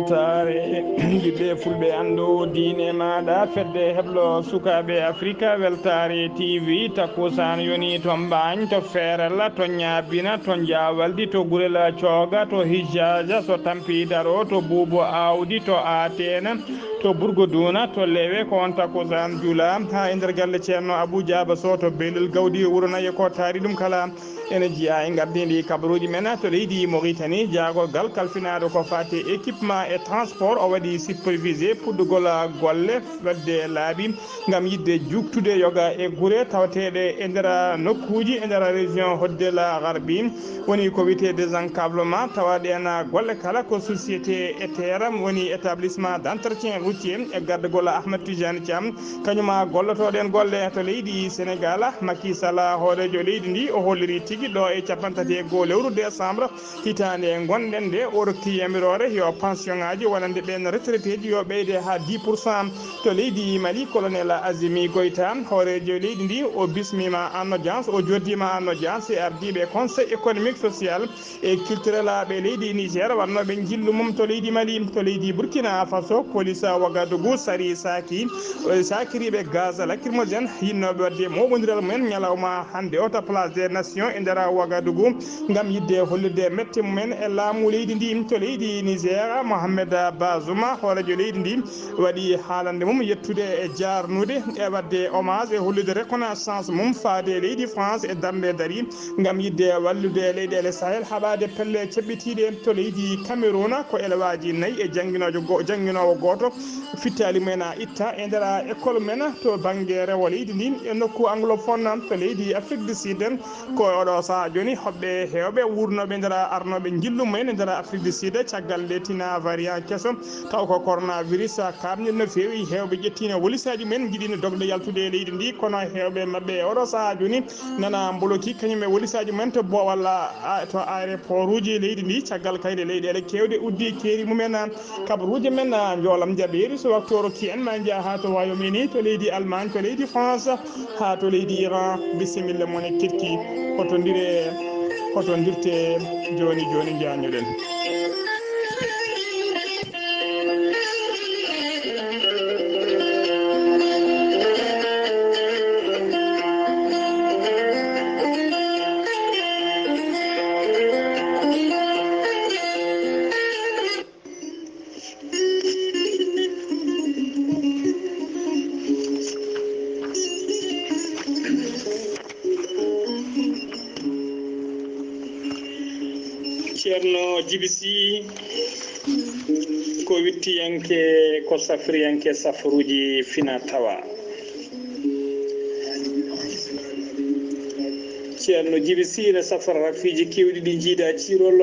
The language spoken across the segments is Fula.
weltare yidde fulɓe ando diine maɗa fedde heblo sukaɓe africa weltare tv takkusan yoni to mbañ to ferella to ñabina to jawaldi to gurela cooga to hijaja so tampi daro to buubo awdi to atena to burgo duna to lewe ko on takkusan juula ha e nder galle ceerno abou diaba so to beylel gawdi wuronayi ko taari ɗum kala ene jiiya e gardidi kabaruji men to leydi Mauritanie jaagorgal kalfinaɗo ko fati équipement et transport o waɗi supervisé puɗɗugol golle wadde laaɓi gam yidde juktude yoga e guure tawateɗe e nder nokkuji e nder région hoddela garbi woni ko wiyete désenclavement tawaɗe en golle kala ko société e terre woni établissement d' entretien routier e gardegol Ahmed Tidiane Thiam kañuma gollotoɗen golle to leydi Sénégal Macky Sall hoorejo leydi ndi o holliri tigui ɗo e capantati e goho lewru décembre hitande gonɗen nde o rokki yamirore yo pension ngaji wonande ɓen retraité ji yo ɓeyde ha 10% to leydi Mali colonel Azimi Goïta hoorejo leydi ndi o bismima en audience o joddima en audience e ardiɓe conseil économique social et culturel ɓe leydi Niger wannoɓe jillu mum to leydi Mali to leydi Burkina Faso police Ouagadougou sari sakiriɓe gaz lacrymogène yinnoɓe wadde moɓodiral mumen ñalawma hande o to place des nations e nder Ouagadougou gam yidde hollirde mette mumen e laamu leydi ndi to leydi Niger Mohamed Bazoum hoorejo leydi ndi waɗi haalande mum yettude e jarnude e wadde hommage e hollirde reconnaissance mum faade leydi France e darde dari gam yidde wallude leyɗele Sahel haɓade pelle ceɓɓitiɗe to leydi Cameroun ko élewaji nayyi e jangguinowo goto fittali mumen itta e nder école men to banggue rewo leydi ndi e nokku anglophone to leydi Afrique du Sud ko oɗo saaha joni hoɓɓe hewɓe wurnoɓe nder arnoɓe jillu mumen e nder Afrique du Sud caggal letina variant kesso taw ko coronavirus kamñel no fewi hewɓe ƴettino wolisaji mumen jiiɗino dogde yaltude e leydi ndi kono hewɓe mabɓe oɗo saaha joni nana mboloki kañum e wolisaji mumen to bo walla to aéroport uji leydi ndi caggal kayde leyɗele kewɗe uddi keeri mumen kabaruji men joolam jaɓeri so waktu rokki en ma jaa ha to Royaume-Uni to leydi Allemagne to leydi France ha to leydi Iran bisimilla mon e kirki hotondirte joni joni jañuɗen ceerno Djibisi ko wittiyanke ko safriyanke safaruji fina tawa ceerno Djibisi ne safra rafiji kewɗi ɗi jiiɗa cirol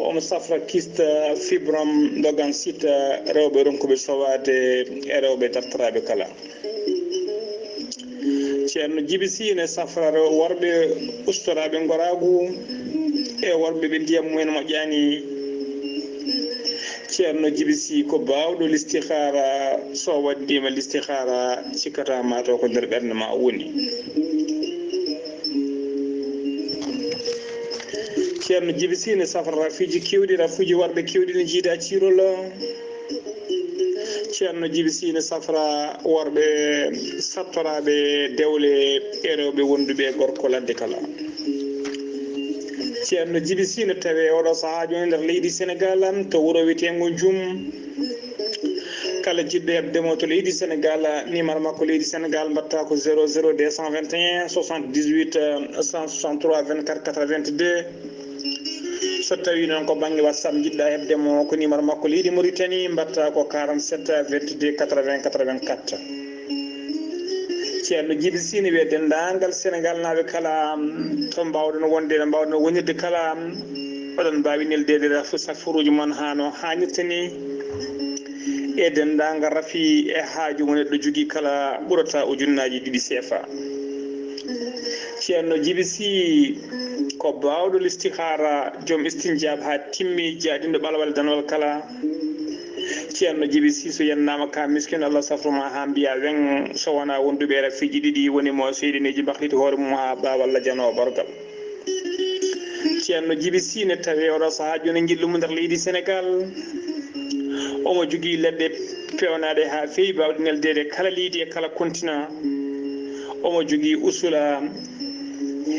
omo safra kista fibrom dogan sita rewɓe ronkuɓe sowade e rewɓe dartoraɓe kala ceerno Djibisi ne safra worɓe ustoraɓe goragu e worɓe ɓe ndiyam mumen moƴƴani ceerno Djibisi ko bawɗo listihara so waddima listihara cikkata mataw ko nder ɓernde ma woni ceerno Djibisi ne safra rafiji kewɗi rafuji worɓe kewɗi ne jiida cirol ceerno Djibisi ne safra worɓe sattoraɓe dewle e rewɓe wonduɓe gorko ladde kala ceerno Djibisi ne tawe oɗo saaha joni nder leydi Sénégal to wuuro wiyetego Djoum kala jiɗɗo hebdemo to leydi Sénégal numéro makko leydi Sénégal mbatta ko 00 221 78 163 24 82 so tawi noon ko banggue WhatsApp jiɗɗa hebdemo ko numéro makko leydi Mauritanie mbatta ko 47 22 80 84 ceerno Djibisi ne wiye dendagal Sénégal naaɓe kala to mbawɗon wonde no mbawɗon wonirde kala oɗon mbawi neldede safaruji mon hano hannirta ni e dendagal rafi e haaju mo neɗɗo jogui kala ɓurata ujunnaji 2 CFA ceerno Djibisi ko bawɗo listihara joom istinjab ha timmi jaɗindo ɓalwal danwal kala ceerno Djiby Sy so yennama ka miskino Allah safruma ha mbiya wen so wona wonduɓe rafiji ɗiɗi woni mo seydineji bahliti hoore mum ha bawalla jano borgal ceerno Djiby Sy ne tawi oɗo saaha joni jillumo nder leydi Sénégal omo jogui leɗɗe pewnade ha fewi bawɗe neldede kala leydi e kala continent omo jogui usula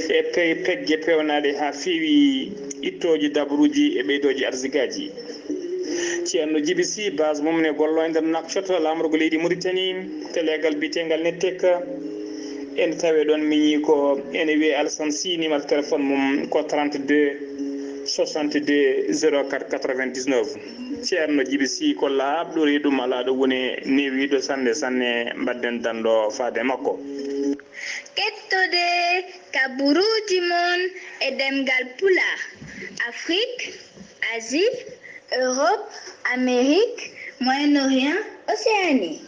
e pegge pewnade ha fewi ittoji dabruji e ɓeydoji arsigaji ceerno Djiby Sy base mum ne gollo e nder Nouakchott lamorgo leydi Mauritanie te legal bitegal Netek ene tawe ɗon miñi ko ene wiye Alassane Sy numéro téléphone mum ko 32 62 04 99 ceerno Djiby Sy ko laaɓɗo reeɗum ala ɗo woni newiɗo sanne sanne mbadden danɗo faade makko kettode kaburuji mon e demgal pulaar Afrique, Asie, Europe, Amérique, Moyen-Orient, Océanie.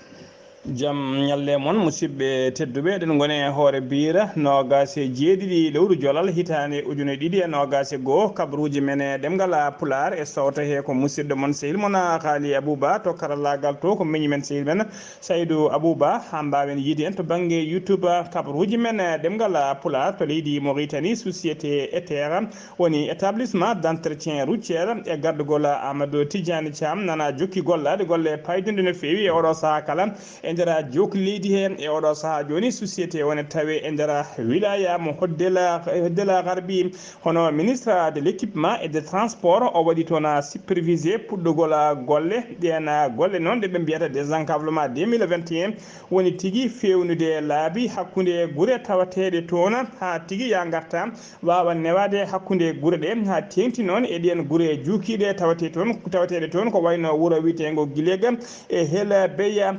Jam ñalle moon musidɓe tedduɓe eɗen gone hoore biira nogas e jeeɗiɗi lewru jolal hitande ujune ɗiɗi e nogas e goho kabaruji men e ɗemgal pular e sawta he ko musidɗo moon sehil moon haali Abouba to karallagal to ko miñi men sehil men Saydou Abouba ha mbawen yiide en to banggue YouTube kabaruji men e ɗemgal pular to leydi Mauritanie société ETR woni établissement d' entretien routiére e gardugol Amadou Tidiane Thiam nana jokki gollade golle paydude no fewi e oɗo saaha kala e ndera jokki leydi hen e oɗo saaha joni société wona tawe e ndera wilaya mo hoddela garbi hono ministre de l' équipement et de transport o waɗi toon supervisé puɗɗogol golle ɗen golle noon ɗeɓe mbiyata désenclavement 2021 woni tigui fewnude laabi hakkude guure tawateɗe toon ha tigui ya garta wawa newade hakkude guure ɗe ha tengti noon e ɗen guure jukiɗe tawateɗe toon ko wayno wuuro witego Guilega e Hela Beya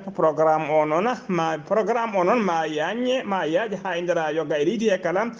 programme o noon ma yañe ma yaaje ha e ndera yoga e leydi he kala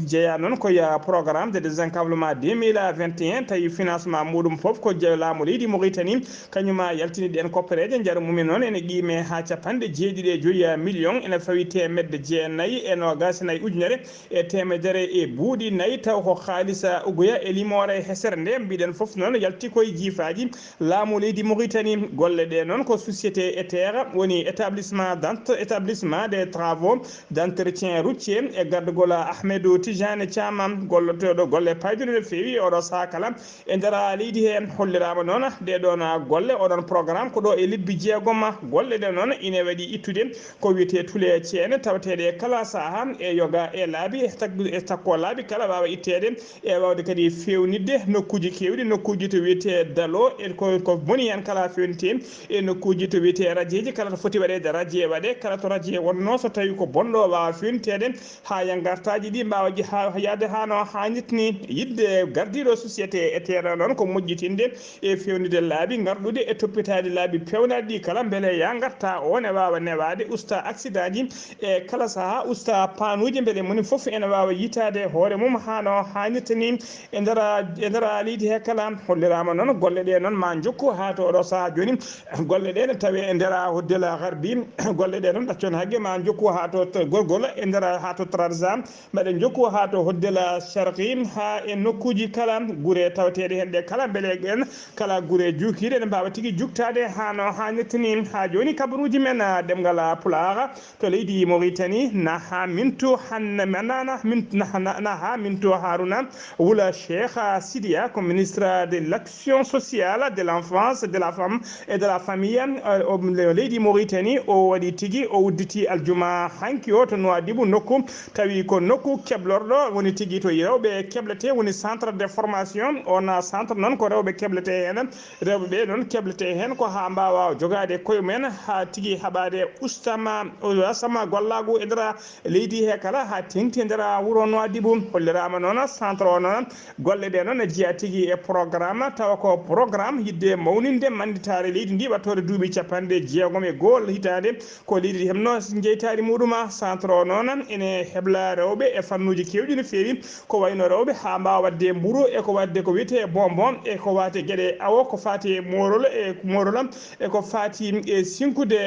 jeeya noon koye programme de désenclavement 2021 tawi financement muɗum foof ko jeelamo leydi Mauritanie kañuma yaltini ɗen koppereje jaara mumen noon ene qime ha capanɗe jeeɗiɗi e joyi million ene fawi temedde jeenayyi e nogas nayyi ujunere e temedere e buuɗi nayyi taw ko haalisa ugoya e limore hesere nde mbiɗen foof noon yalti koye jiifaji laamu leydi Mauritanie golle ɗe noon ko société ETR woni établissement des travaux d'entretien routier e gardugol Ahmedou Tidiane Thiam gollotoɗo golle paydude no fewi oɗo saaha kala e ndera leydi he hollirama noon ɗeɗon golle oɗon programme ko ɗo e lebbi jeegom golle ɗe noon ine waɗi ittude ko wiyete tule ceene tawateɗe kala saaha e yoga e laabi e takko laabi kala wawa ittede e wawde kadi fewnidde nokkuji kewɗi nokkuji to wiyete dalo e ko boni hen kala fewnite e nokkuji to wiyete radioji kala to foti waɗede radio waɗe kala to radio wonno so tawi ko bonɗo wawa fewnitede ha yangartaji ɗi mbawa yaade hano hannitni yidde gardiɗo société ETR noon ko moƴƴitinde e fewnide laabi garɗude e toppitade laabi pewnaɗi ɗi kala beele ya garta on e wawa newade usta accident ji e kala saaha usta panuji beele moni foof ene wawa yitade hoore mum hano hannitani e ndera leydi he kala hollirama noon golle ɗe noon ma jokku ha to oɗo saaha joni golle ɗe ne tawi e ndera hoddela garbi golle ɗe noon ɗaccon haqqe ma jokku ha to gorgol e ndera ha to Trarza mbaɗen jokku ha to hoddela Sharqi ha e nokkuji kala guure tawateɗe hen ɗe kala beele en kala guure jukiɗe ne mbawa tigui juktade hano hannittani ha joni kabaruji men ɗemgal Pulaar to leydi Mauritanie na ha minto Harouna Wula Cheikh Sidia ko ministre de l'action sociale de l'enfance de la femme et de la famille leydi Mauritanie o waɗi tigui o udditi aljuma hanki o to Nouadhibou nokku tawi ko nokku keblorɗo woni tigui to rewɓe keblete woni centre de formation on centre noon ko rewɓe keblete hen rewɓeɓe noon keblete hen ko ha mbawa jogade koye mumen ha tigui haɓade sama gollago e ndera leydi he kala ha tengti e ndera wuuro Nouadhibou hollirama noon centre o noon golle ɗe noon ne jeeya tigui e programme tawa ko programme yidde mawninde manditare leydi ndi wattode duuɓi capanɗe jeegom e goho hitande ko leydi hebno jeytari muɗuma centre o noon ene hebla rewɓe e fannuji kewɗi no fewi ko wayno rewɓe ha mbawa wadde mburu e ko wadde ko wiyete bonbon e ko wate gueɗe awo ko fati morol e morolam e ko fati e sinkude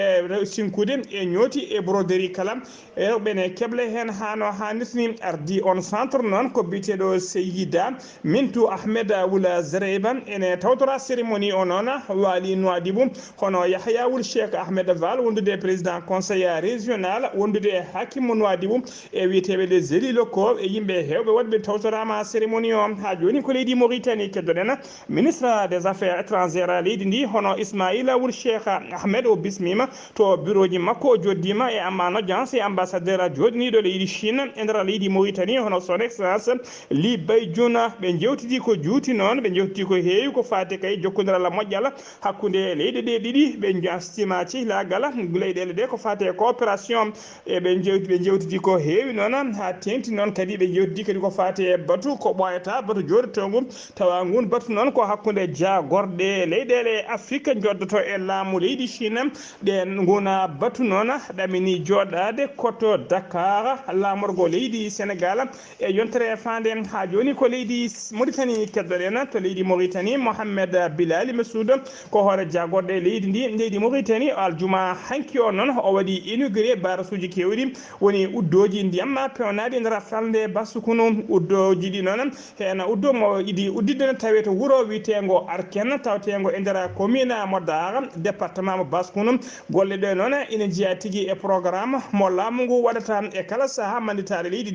e ñooti e broderie kala rewɓe ne keble hen hano hannirtini ardi on centre noon ko biteɗo Seyida Mintou Ahmed Wula Zareba ene tawtora cérémonie o noon waali Nouadhibou hono Yahya Wul Cheikh Ahmed Val wondude président conseil régional wondude hakimu Nouadhibou e wiyeteɓe les élus locaux e yimɓe hewɓe wonɓe tawtorama cérémonie o ha joni ko leydi Mauritanie keddoɗen ministre des affaires étrangères leydi ndi hono Ismaïla Wul Cheikh Ahmed o bismima to bureau ji makko o joddima e amman audience e ambassadeur joɗiniɗo leydi Chine e nder leydi Mauritanie hono son excellence Ly Baydiouna ɓe jewtidi ko juuti noon ɓe jewtidi ko heewi ko fati kay jokkodiral moƴƴal hakkude leyɗe ɗe ɗiɗi ɓe jastima cihlagal leyɗele ɗe ko fati e coopération e ɓe jewtidi ko heewi noon ha tengti noon kadi ɓe jewtidi kadi ko fati e batu ko ɓoyata batu joɗoto ngu tawa ngun batu noon ko hakkude jagorɗe leyɗele Afrique joddoto e laamu leydi Chine ɗen gona batu noon ɗamini joɗade koto Dakar lamorgo leydi Sénégal e yontere fande ha joni ko leydi Mauritanie keddoɗen to leydi Mauritanie Mohamed Bilali Massoud ko hoore jagorɗe leydi ndi leydi Mauritanie aljuma hanki o noon o waɗi inauguré barasuji kewɗi woni uddoji ndiyam pewnade e nder falde Bassukono uddoji ɗi noon hen uddo mo iɗi uddide tawe to wuuro wiyetego Arken tawtego e nder commune mo Dara département mo Bassukono golle ɗe noon ina jeeya tigui e programme mo laamu ngu waɗata e kala saaha manditare leydi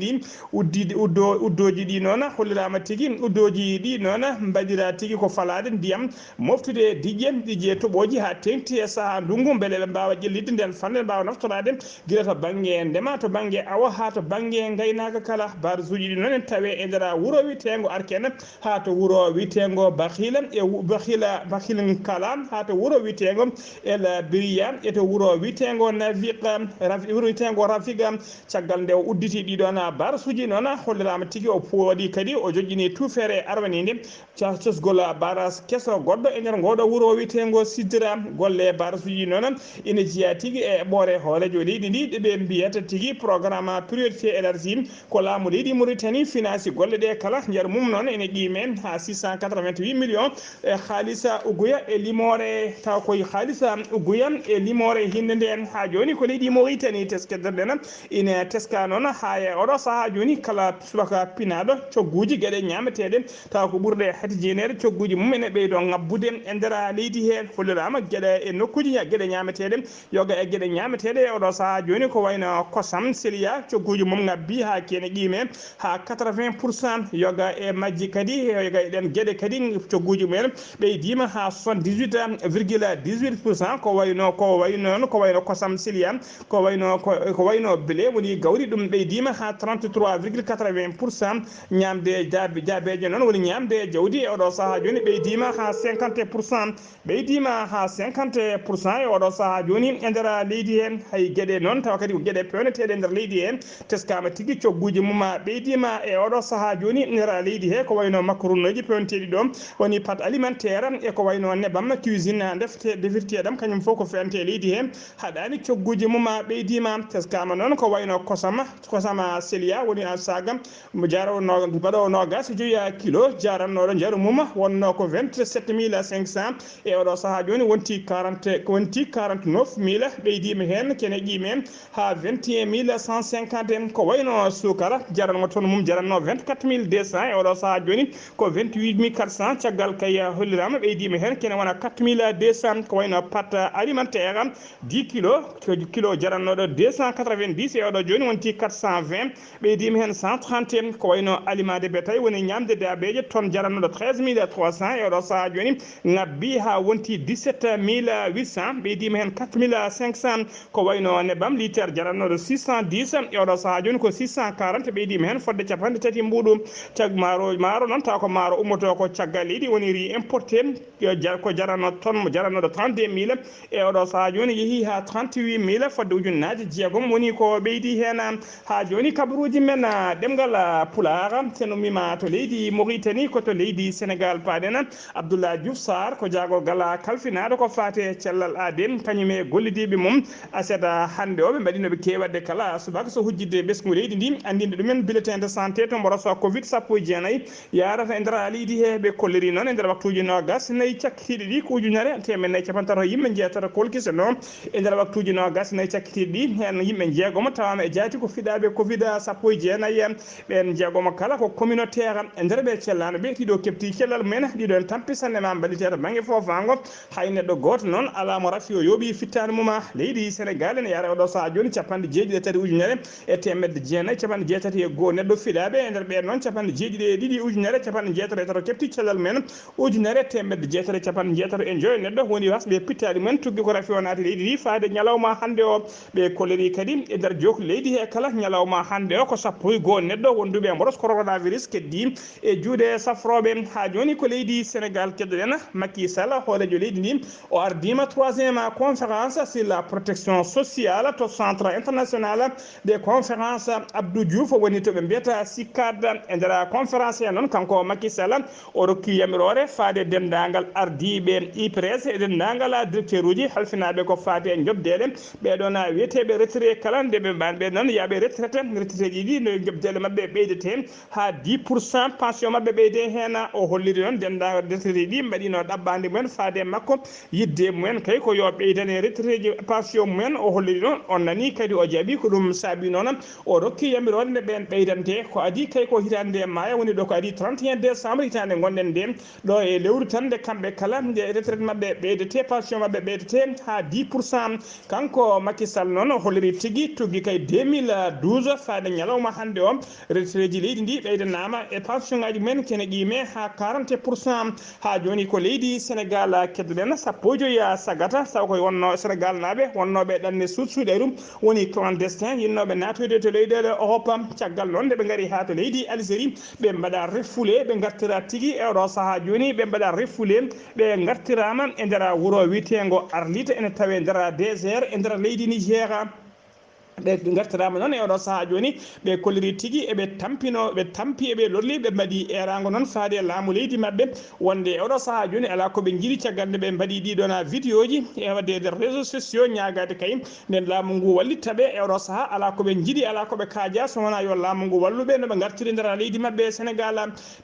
ndi uddoji ɗi noon hollirama tigui uddoji ɗi noon mbaɗira tigui ko falade ndiyam moftude diƴƴe toɓoji ha tengti e saaha ndungu beele ɓe mbawa ƴellidde nden fanne mbawa naftorade guila to banggue ndema to banggue awa ha to banggue gaynaka kala barasuji ɗi noon tawe e nder wuuro wiyetego Arkene ha to wuuro wiyetego Bakhila e Bakhil kala ha to wuuro wiyetego El Biriya e to wuuro wiyetego wuuro wiyetego Rafiga caggal nde o udditi ɗiɗon barasuji noon hollirama tigui o waɗi kadi o joƴƴini tufere arwanide cosgol baras kesso goɗɗo e nder ngoɗo wuuro wiyetego Sidira golle barasuji noon ina jeeya tigui e ɓoore hoorejo leydi ndi ɗeɓe mbiyata tigui programme priorité élargie ko laamu leydi Mauritanie finance golle ɗe kala nder mum noon ene qime ha 688 millions e haalisa uguya e limore taw koye haalisa uguya e limore hinde nden ha joni ko leydi Mauritanie teskedderɗen ina teska noon ha e oɗo saaha joni kala subaka pinaɗo cogguji gueɗe ñameteɗe taw ko ɓurɗe hati jenere cogguji mum ene ɓeydo ngabbude e nder leydi he hollirama gueɗe e nokkuji gueɗe ñameteɗe yoga e gueɗe ñameteɗe e oɗo saaha joni ko wayno kosam Sélia cogguji mum ngabbi ha kene qime ha 80% yoga e majji kadi yoga eɗen gueɗe kadi cogguji mumen ɓeydima ha 78,18% ko wayno kosam Sélia ko wayno blé woni gawri ɗum ɓeydima ha 33,80% ñamde jaabeje noon woni ñamde jawdi e oɗo saaha joni ɓeydima ha 50% ɓeydima ha 50% e oɗo saaha joni e nder leydi hen hay gueɗe noon tawa kadi ko gueɗe pewneteɗe e nder leydi hen teskama tigui cogguji mum ɓeydima e oɗo saaha joni e nder leydi he ko wayno macaronuji pewneteɗi ɗo woni pâte alimentaire e ko wayno nebam cuisine defirteɗam kañum foof ko fewante leydi he haɗani cogguji mum ɓeydima teskama noon ko wayno kosam Sélia woni a saga baɗowo nogas joyiya kilo jarannoɗo jaaru mum wonno ko 27 500 e oɗo saaha joni wonti 49 ɓeydima hen kene qime ha 21 150 ko wayno sukara jaranmo toon mum jaranno 24 200 e oɗo saaha joni ko 28 400 caggal kay hollirama ɓeydima hen kene wona 4 200 ko wayno pâte alimentaire 10 kilo jarannoɗo 290 e oɗo joni wonti 420 ɓeydima hen 130 ko wayno aliment de bétail woni ñamde dabeje tonne jarannoɗo 13 300 e oɗo saaha joni ngabbi ha wonti 17 800 ɓeydima hen 4 500 ko wayno nebam litre jarannoɗo 610 e oɗo saaha joni ko 640 ɓeydima hen fodde capanɗe tati mbuɗu maaro noon taw ko maaro ummoto ko caggal leydi woni riz importé ko jaranno tonne jarannoɗo 32 000 e oɗo saaha joni yeehi ha 38 000 fodde ujunnaje jeegom woni ko ɓeydi hen ha joni kabaruji men ɗemgal Pulaar seno mima to leydi Mauritanie ko to leydi Sénégal paɗen Abdoulaye Diouf Sarr ko jagorgal kalfinaɗo ko fate cellal aden kañum e gollidiɓe mum aseta hande o ɓe mbaɗinoɓe kewatde kala subaka so hujjidde ɓesgu leydi ndi andinde ɗumen bulletin de santé to mboɗo so covid 19 yarata e nder leydi he ɓe kolliri noon e nder waktuji nogas nayyi cakkitiɗi ɗi ko ujunere temen nayyi capan tato yimɓe jeetata kolkise no e nder waktuji nogas nayyi cakkitiɗi ɗi hen yimɓe jeegoma tawama e jaati ko fiɗaɓe covid 19 ɓen jeegoma kala ko communautaire e nder ɓe cellano ɓe ɗiɗo kepti cellal mumen ɗiɗo en tampisannema mballitede banggue fofango hay neɗɗo goto noon ala mo rafi o yooɓi fittade muma leydi sénégal ene yaara oɗo saaha joni capanɗe jeeɗiɗi e tati ujunere e temedde jeenayyi capanɗe jeetati e goho neɗɗo fiɗaɓe e nder ɓen noon capanɗe jeeɗiɗi e ɗiɗi ujunere capanɗe jeetato e tato kepti cellal men ujunere temedde jeetato capanɗe jeetato e joyi neɗɗo woni wasɓe pittade mumen tugui ko rafi o naati leydi ndi faade ñalawma hande o ɓe kolliri kadi e nder jokku leydi he kala ñalawma hande o ko sappo e goho neɗɗo wonduɓe mboros coronavirus keddi e juuɗe safroɓe ha joni ko leydi sénégal keddoɗen Macky Sall hoolejo leydi ndi o ardima 3e conférence sur la protection sociale to centre international des conférences Abdou Diouf woni to ɓe mbiyata CICAD e nder conférence he noon kanko Macky Sall o rokki yamirore faade dendagal ardiɓe IPRES e dendagal directeur uji halfinaɓe ko faate e jobdeɗe ɓeɗon wiyeteɓe retraité kala nde ɓe mbanɓe noon yaaɓe retraité ji ɗi no jobdeɗe mabɓe ɓeydete ha 10% pension mabɓe ɓeyde hen o holliri noon dendagal retraité ɗi mbaɗino ɗaɓɓade mumen faade makko yidde mumen kay ko yo ɓeydane retraité ji pension mumen o holliri noon on nani kadi o jaaɓi ko ɗum saabi noon o rokki yamirode nde ɓen ɓeydante ko adi kay ko hitande maaya woni ɗo ko adi 31 décembre hitande gonɗen nde ɗo e lewru tan nde kamɓe kala nde retraité mabɓe ɓeydete pension mabɓe ɓeydete ha 10% kanko Macky Sall noon o holliri tigui tugui kay 2012 faade ñalawma hande o retraité ji leydi ndi ɓeydanama e pension ngaji men kene qime ha 40% ha joni ko leydi sénégal keddoɗen sappo joyi sagata taw koye wonno sénégal naaɓe wonnoɓe ɗanne suuɗsuuɗerum woni clandestin yinnoɓe natoyde to leyɗele Europe caggal noon nde ɓe gaari ha to leydi Algérie ɓe mbaɗa refoulé ɓe gartira tigui e oɗo saaha joni ɓe mbaɗa refoulé ɓe gartirama e nder wuuro wiyetego Arlita ene tawe nder désert e nder leydi Niger ɓe gartirama noon e oɗo saaha joni ɓe kolliri tigui eɓe tampi eɓe lolli ɓe mbaɗi erago noon faade laamu leydi mabɓe wonde e oɗo saaha joni ala koɓe jiiɗi caggal nde ɓe mbaɗi ɗiɗon vidéo ji e wadde nder réseaux sociaux ñagade kay nden laamu ngu wallittaɓe e oɗo saaha ala koɓe jiiɗi ala koɓe kaaja so wona yo laamu ngu walluɓe noɓe gartiri nder leydi mabɓe sénégal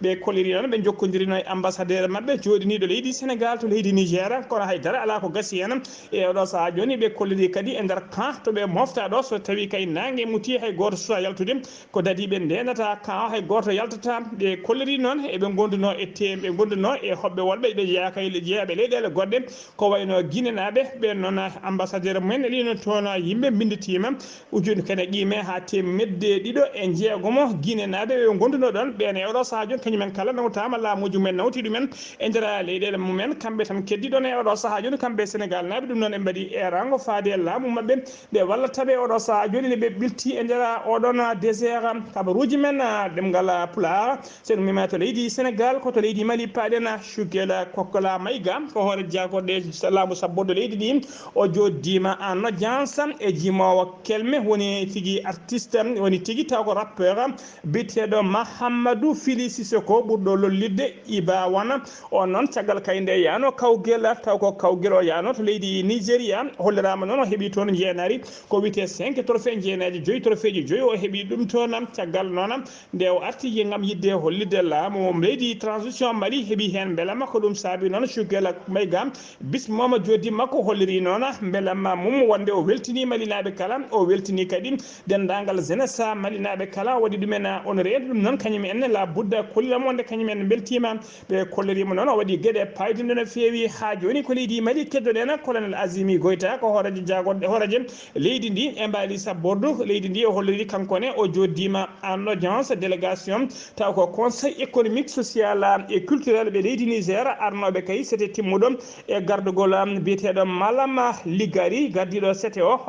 ɓe kolliri noon ɓe jokkodirino e ambassadeur mabɓe joɗiniɗo leydi sénégal to leydi niger kono haydara ala ko gasi hen e oɗo saaha joni ɓe kolliri kadi e nder camp to ɓe mofta ɗo so tawi kay nangue muti hay goto suwa yaltude ko dadiɓe ndenata camp hay goto yaltata ɓe kolliri noon eɓe gonduno e ɓe gonduno e hoɓɓe wolɓe ɓe jeeya kay jeeyaɓe leyɗele goɗɗe ko wayno Guinée naɓe ɓen noon ambassadeur mumen elino toon yimɓe binditima ujune kene qime ha temedde ɗiɗo e jeegomo Guinée naɓe ɓe gonduno ɗon ɓen e oɗo saaha joni kañumen kala nawtama laamuji mumen nawti ɗumen e nder leyɗele mumen kamɓe tan keddiɗon e oɗo saaha joni kamɓe sénégal naɓe ɗum noon ɓe mbaɗi erango faade laamu mabɓe ɓe wallataɓe oɗo saaha joni ɓe ɓilti e nder oɗon désert kabaruji men ɗemgal pulaar sen mima to leydi sénégal koto leydi mali paɗen Choguel Kokola Maïga ko hoore jagoɗe laamu sabborde leydi ɗi o joddima en audience e jimowo kelme woni tigui artiste woni tigui taw ko rappeur biteɗo Mahamadou Fili Sissoko ɓurɗo lollidde Iba Wane on noon caggal kayde yano Kawguel taw ko Kawguel o yano to leydi Nigéria hollirama noon o heeɓi toon jeenari ko wiyete 5 trophée jeenaji joyi trophée ji joyi o heeɓi ɗum toon caggal noon nde o arti gam yidde hollidde laamu leydi transition Mali heeɓi hen beelama ko ɗum saabi noon Choguel Maïga bismoma joddi makko holliri noon beelama mum wonde o weltini malinaɓe kala o weltini kadi dendagal jeunesse malinaɓe kala waɗi ɗumen honoré ɗum noon kañum en la budda kolliramo wonde kañum en beltima ɓe kollirima noon o waɗi gueɗe paydude no feewi ha joni ko leydi Mali keddoɗen colonel Azimi Goïta ko horejo jagoɗe horeje leydi ndi e mbali sabbordu leydi ndi o holliri kankone o joddima en audience délégation taw ko conseil économique social et culturel ɓe leydi Niger arnoɓe kay c'était timmuɗo e gardugol biyeteɗo Malama Ligari gardiɗo sete o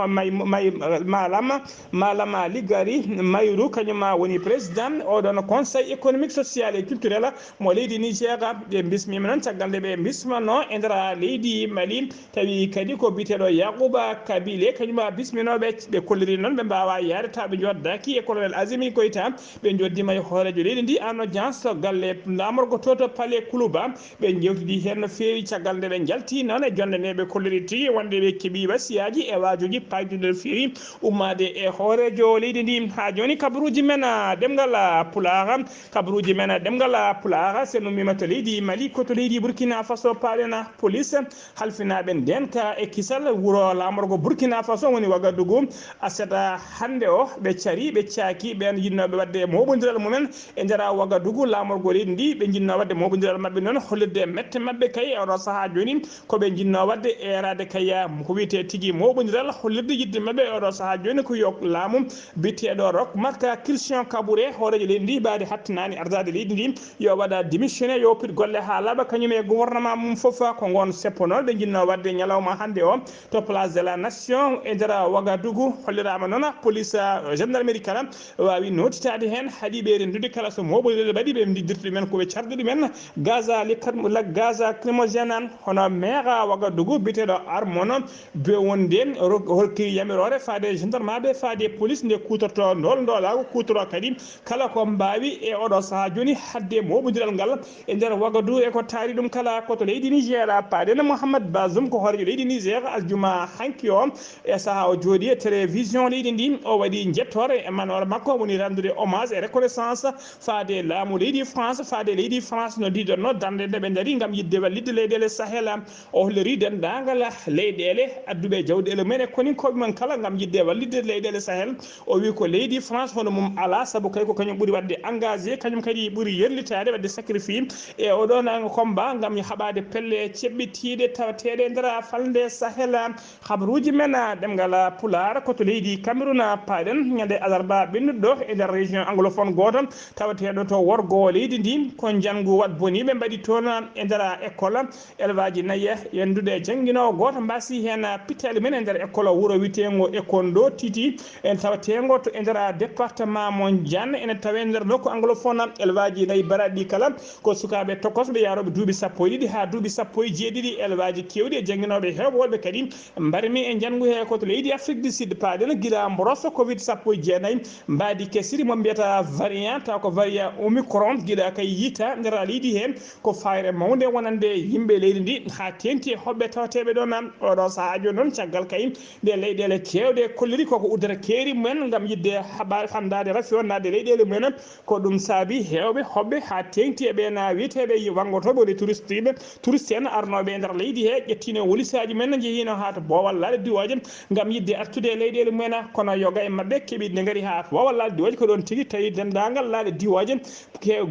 Malama Ligari Mayru kañuma woni président oɗon conseil économique social et culturel mo leydi Niger ɓe bismima noon caggal nde ɓe bismano e nder leydi Mali tawi kadi ko biyeteɗo Yacouba Kabile kañuma bisminoɓe ɓe kolliri noon ɓe mbawa yaade taw ɓe joddaki e colonel Azimi Koita ɓe joddima e hoorejo leydi ndi en audience galle lamorgo toto Palais Koulouba ɓe jewtidi hen no feewi caggal nde ɓe jalti noon e jonde nde ɓe kolliri tigui wonde ɓe keeɓi wasiyaji e wajuji paydude no feewi ummade e hoorejo leydi ndi ha joni kabaruji men ɗemgal Pulaar kabaruji men ɗemgal Pulaar sen ummima to leydi Mali koto leydi Burkina Faso paɗen police halfinaɓe ndenka e kisal wuuro lamorgo Burkina Faso woni Ouagadougou asata hande o ɓe caari ɓe caaki ɓen jinnoɓe wadde moɓodiral mumen e nder Ouagadougou lamorgo leydi ndi ɓe jinno wadde moɓodiral mabɓe noon hollirde mette mabɓe kay oɗo saaha joni koɓe jinno wadde erade kay ko wiyete tigui moɓodiral hollirde yidde mabɓe oɗo saaha joni ko yo laamu bitteɗo Roch Marc Christian Kabouré hoorejo leydi ndi mbaade hattinani ardade leydi ndi yo waɗa démissionné yo pit golle ha laaɓa kañum e gouvernement mum foof ko gon seppo noon ɓe jinno wadde ñalawma hande o to place de la nation e nder Ouagadougou hollirama noon police gendarmerie kala wawi notitade hen haaɗi ɓe rendude kala so moɓodirde mbaɗi ɓe diddirta ɗumen koɓe carde ɗumen gaz gaz lacrymogène hono maire Ouagadougou biteɗo Armon be wonde holki yamirore faade gendarme aɓe faade police nde kutorto ndolago kutoro kadi kala ko mbawi e oɗo saaha joni hadde moɓodiral ngal e nder Ouagadougou e ko taari ɗum kala koto leydi Niger paɗen Mouhamed Bazoum ko hoorejo leydi Niger aljuma hanki o e saaha o jooɗi e télévision leydi ndi o waɗi jettore e manore makko woni rendude hommage e reconnaissance faade laamu leydi France faade leydi France no diɗonno darde nde ɓe daari gam yidde wallidde leyɗele Sahel o holliri dendagal leyɗele adduɓe jawɗele mumen e koninkoɓe men kala gam yidde wallidde leyɗele Sahel o wi ko leydi France hono mum ala saabu kay ko kañum ɓuuri wadde engagé kañum kadi ɓuuri yerlitade wadde sacrifice e oɗon combat gam haɓade pelle ceɓɓitiɗe tawateɗe nder falde Sahel habaruji men ɗemgal Pulaar koto leydi Cameroun paɗen ñande alarba ɓennuɗo e nder région anglophone goto tawateɗo to worgo leydi ndi ko janggu wat boni ɓe mbaɗi toon e nder école élevage nayyi yendude jangguinowo goto mbasi hen pittali men e nder école wuuro witego Ekondo Titi en tawatego to e nder département mo Diane ene tawe nder nokku anglophone élevage nayyi baraɗi kala ko sukaɓe tokosɓe yaroɓe duuɓi sappo e ɗiɗi ha duuɓi sappo e jeeɗiɗi élevage kewɗi e jangguinoɓe hewɓe wonɓe kadi mbarmi e janggu he koto leydi Afrique du Sud paɗen guila mboroso Covid sappo e jeenayyi mbadi kesiri mo mbiyata variant taw ko variant Omicron guila kay yiita nder leydi hen ko fayre mawde wonande yimɓe leydi ndi ha tenti e hoɓɓe tawateɓe ɗon oɗo saaha joni noon caggal kay nde leyɗele kewɗe kolliri koko uddata keeri mumen gam yidde haɓare famdade rafi o nadde leyɗele mumen ko ɗum saabi hewɓe hoɓɓe ha tengti e ɓen wiyeteɓe wangotoɓe woni touriste en arnoɓe e nder leydi he ƴettino wolisaji men jeehino ha to Bowal laaɗe diwaji gam yidde artude e leyɗele mumen kono yoga e mabɓe keeɓi nde gaari ha Bowal laaɗe diwaji ko ɗon tigui tawi dendagal laaɗe diwaji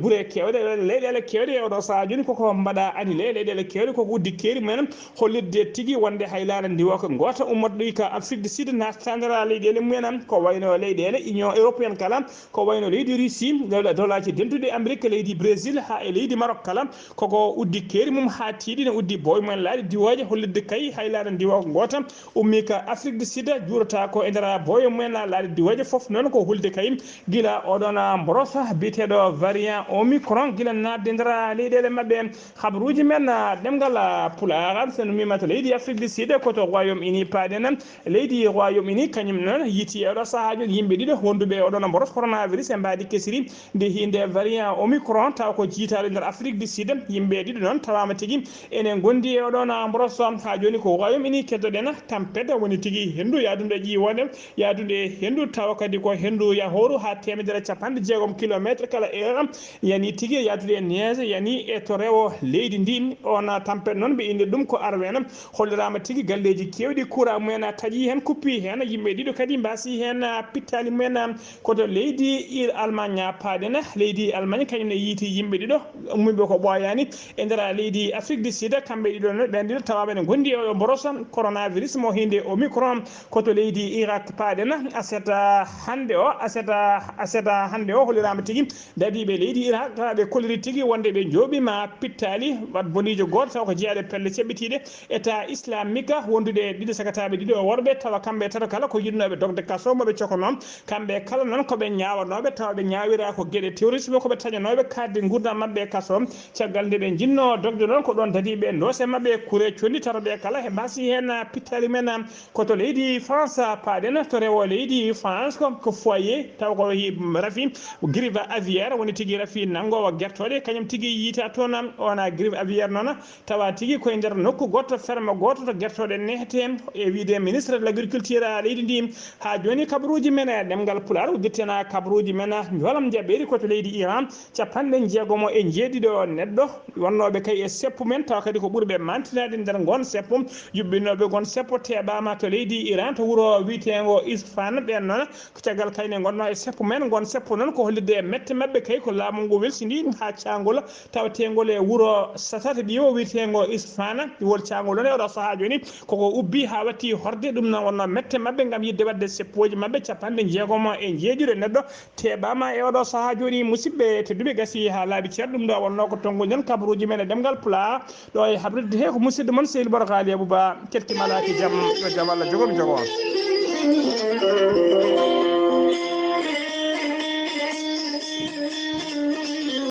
guure kewɗe leyɗele kewɗe e oɗo saaha joni koko mbaɗa annulé leyɗele kewɗe koko uddi keeri mumen hollirde tigui wonde haylade ndiwo ko goto ummotoɗo ka Afrique du Sud natta nder leyɗele mumen ko wayno leyɗele Union européenne kala ko wayno leydi Russie dolaji dentude Amérique leydi Brésil ha e leydi Maroc kala koko uddi keeri mum ha tiiɗi ne uddi boye mumen laaɗe diwaji hollirde kay haylade ndiwo ko goto ummi ka Afrique du Sud juurata ko e nder boye mumen laaɗe diwaji foof noon ko hulde kay guila oɗon mborosa biteɗo variant Omicron guila nadde nder leyɗele mabɓe habaruji men ɗemgal Pulaar sen mimata leydi Afrique du Sud koto Royaume-Uni paɗen leydi Royaume-Uni kañum noon yiiti oɗo saahaji yimɓe ɗiɗo wonduɓe oɗon mboros coronavirus e mbadi kesiri nde hinde variant Omicron taw ko jiitaɗo nder Afrique du Sud yimɓe ɗiɗo noon tawama tigui enen gondi e oɗon mboros ha joni ko Royaume-Uni keddoɗen tampede woni tigui hendu yadude ƴiwonde yadude hendu tawa kadi ko hendu yahoru ha 160 kilométre kala heure yani tigui yadude e neige yani e to rewo leydi ndi on tampede noon ɓe indi ɗum ko arwen hollirama tigui galleji kewɗi courant mumen taƴi hen kuppi hen yimɓe ɗiɗo kadi mbasi hen pittali mumen koto leydi Allemagne paɗen leydi Allemagne kañumne yiiti yimɓe ɗiɗo ummiɓe ko ɓoyani e nder leydi Afrique du Sud kamɓe ɗiɗo ɓen ɗiɗo tawaɓe ne gondi e mborosa coronavirus mo hinde Omicron koto leydi Irak paɗen aseta hande o hollirama tigui dadiɓe leydi Irak ɓe kolliri tigui wonde ɓe jooɓima pittali wat bonijo goto taw ko jeeyaɗe pelle ceɓɓitiɗe état islamique wondude ɗiɗo sagataɓe ɗiɗo worɓe tawa kamɓe tata kala ko yinnoɓe dogde kaso moɓe cokono kamɓe kala noon koɓe ñawanoɓe tawa ɓe ñawira ko gueɗe terrorisme koɓe tañanoɓe kadde gurdam mabɓe kaso caggal nde ɓe jinno dogde noon ko ɗon dadiɓe dose mabɓe kuure condi tataɓe kala e mbasi hen pittali men koto leydi France paaden to rewo leydi France ko foyer taw ko rafi grive aviaire woni tigi rafi nangowo guertode kañum tigi yiita toon wona grive aviaire noon tawa tigi koye nder nokku goto ferme goto to guertode nehete e wiide ministre de l' agriculture leydi ndi ha joni kabaruji men e ɗemgal pular udditena kabaruji men jolam jaɓɓeri koto leydi Iran capanɗe jeegomo e jeeɗiɗo neɗɗo wonnoɓe kay e seppu men tawa kadi ko ɓuurɓe mantinade nder gon seppu jubbinoɓe gon seppo teɓama to leydi Iran to wuuro witego Isfane ɓen noon ko caggal kayne gonno e seppu men gon seppu noon ko hollide e mette mabɓe kay ko laamu ngu welsidi ha cangol tawtegol e wuuro satata ɓiyo witego Isfane wol cangol on e oɗo saaha joni koko ubbi ha watti horde ɗum noon wonno mette mabɓe gam yidde wadde seppoji mabɓe capanɗe jeegomo e jeeɗiɗo neɗɗo teɓama e oɗo saaha joni musidɓe tedduɓe gasi ha laaɓi ceerno ɗum ɗo wonno ko tonguel kabaruji men e ɗemgal pulaar ɗo e habridde he ko musidɗo moon Seydou Borkali Abouba kettimalaki jaam yo jaam Allah jogom jogo